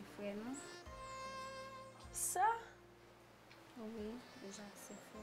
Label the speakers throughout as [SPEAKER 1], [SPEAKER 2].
[SPEAKER 1] c'est frère, non?
[SPEAKER 2] Ça?
[SPEAKER 1] Oui, déjà, c'est frère.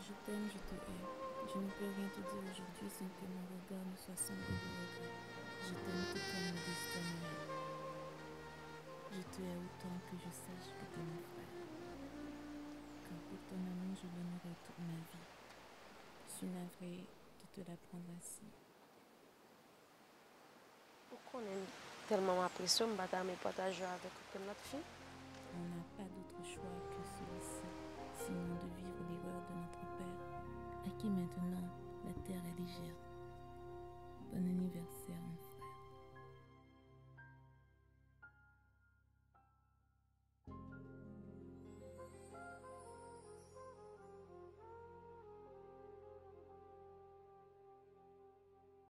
[SPEAKER 3] Je t'aime, je te hais. Je ne peux rien te dire aujourd'hui sans que mon regard ne soit semblé de regret. Je t'aime tout comme le destin m'aime. Je te hais autant que je sache que t'es mon frère. Car pour ton amour, je l'aimerai toute ma vie. Je suis navrée de te l'apprendre ainsi.
[SPEAKER 2] Pourquoi on aime tellement apprécié, on va me partager avec notre fille?
[SPEAKER 3] On n'a pas d'autre choix que celui-ci, sinon de vivre l'erreur de notre père, à qui maintenant la terre est légère.